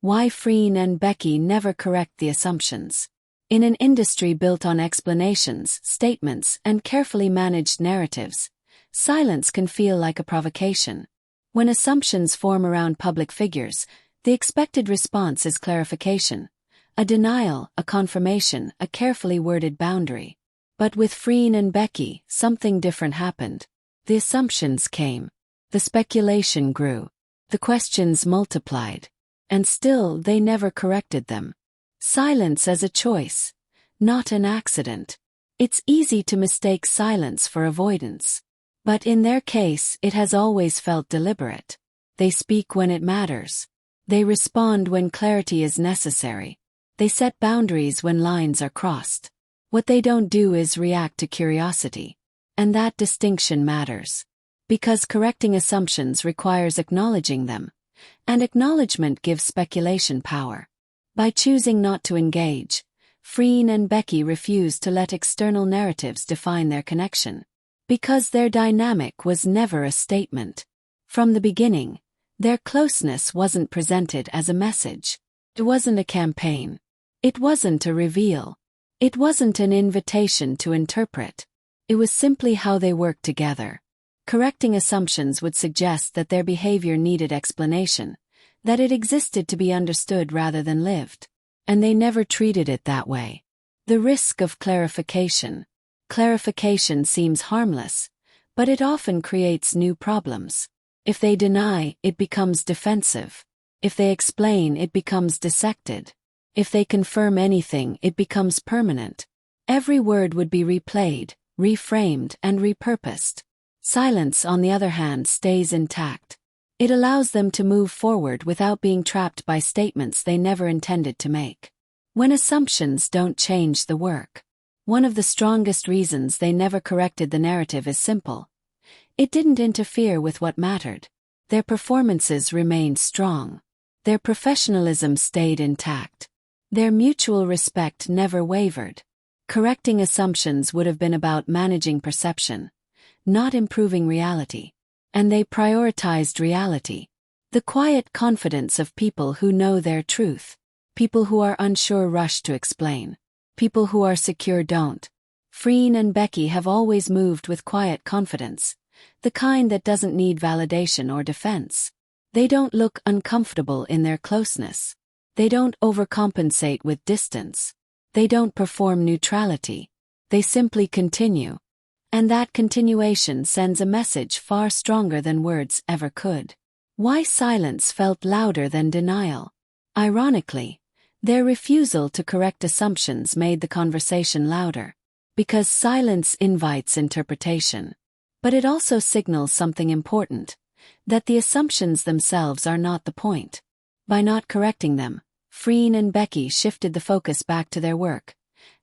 Why Freen and Becky never correct the assumptions. In an industry built on explanations, statements, and carefully managed narratives, silence can feel like a provocation. When assumptions form around public figures, the expected response is clarification, a denial, a confirmation, a carefully worded boundary. But with Freen and Becky, something different happened. The assumptions came. The speculation grew. The questions multiplied. And still they never corrected them. Silence as a choice, not an accident. It's easy to mistake silence for avoidance. But in their case, it has always felt deliberate. They speak when it matters. They respond when clarity is necessary. They set boundaries when lines are crossed. What they don't do is react to curiosity. And that distinction matters. Because correcting assumptions requires acknowledging them. And acknowledgement gives speculation power. By choosing not to engage, Freen and Becky refused to let external narratives define their connection. Because their dynamic was never a statement. From the beginning, their closeness wasn't presented as a message. It wasn't a campaign. It wasn't a reveal. It wasn't an invitation to interpret. It was simply how they worked together. Correcting assumptions would suggest that their behavior needed explanation, that it existed to be understood rather than lived. And they never treated it that way. The risk of clarification. Clarification seems harmless, but it often creates new problems. If they deny, it becomes defensive. If they explain, it becomes dissected. If they confirm anything, it becomes permanent. Every word would be replayed, reframed, and repurposed. Silence, on the other hand, stays intact. It allows them to move forward without being trapped by statements they never intended to make. When assumptions don't change the work. One of the strongest reasons they never corrected the narrative is simple. It didn't interfere with what mattered. Their performances remained strong. Their professionalism stayed intact. Their mutual respect never wavered. Correcting assumptions would have been about managing perception, not improving reality. And they prioritized reality. The quiet confidence of people who know their truth. People who are unsure rush to explain. People who are secure don't. Freen and Becky have always moved with quiet confidence, the kind that doesn't need validation or defense. They don't look uncomfortable in their closeness. They don't overcompensate with distance. They don't perform neutrality. They simply continue. And that continuation sends a message far stronger than words ever could. Why silence felt louder than denial? Ironically, their refusal to correct assumptions made the conversation louder. Because silence invites interpretation. But it also signals something important. That the assumptions themselves are not the point. By not correcting them, Freen and Becky shifted the focus back to their work.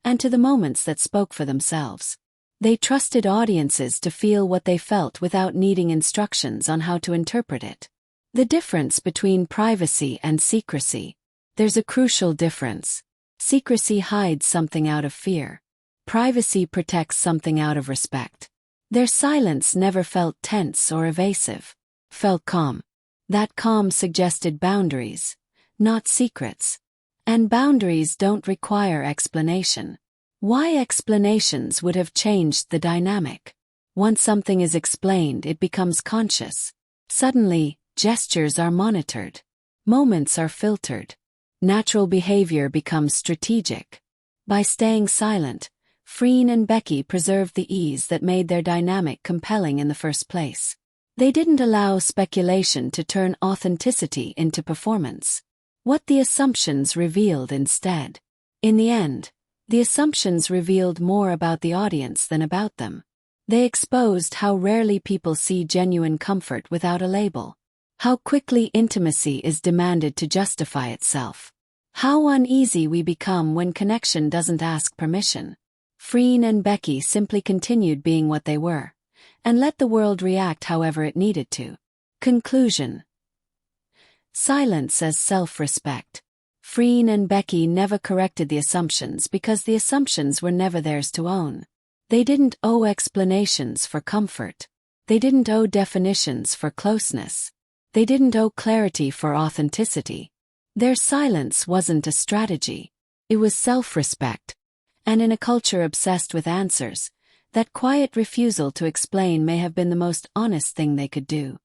And to the moments that spoke for themselves. They trusted audiences to feel what they felt without needing instructions on how to interpret it. The difference between privacy and secrecy. There's a crucial difference. Secrecy hides something out of fear. Privacy protects something out of respect. Their silence never felt tense or evasive. Felt calm. That calm suggested boundaries, not secrets. And boundaries don't require explanation. Why explanations would have changed the dynamic? Once something is explained, it becomes conscious. Suddenly, gestures are monitored. Moments are filtered. Natural behavior becomes strategic. By staying silent, Freen and Becky preserved the ease that made their dynamic compelling in the first place. They didn't allow speculation to turn authenticity into performance. What the assumptions revealed instead. In the end, the assumptions revealed more about the audience than about them. They exposed how rarely people see genuine comfort without a label. How quickly intimacy is demanded to justify itself. How uneasy we become when connection doesn't ask permission. Freen and Becky simply continued being what they were, and let the world react however it needed to. Conclusion. Silence as self-respect. Freen and Becky never corrected the assumptions because the assumptions were never theirs to own. They didn't owe explanations for comfort. They didn't owe definitions for closeness. They didn't owe clarity for authenticity. Their silence wasn't a strategy. It was self-respect. And in a culture obsessed with answers, that quiet refusal to explain may have been the most honest thing they could do.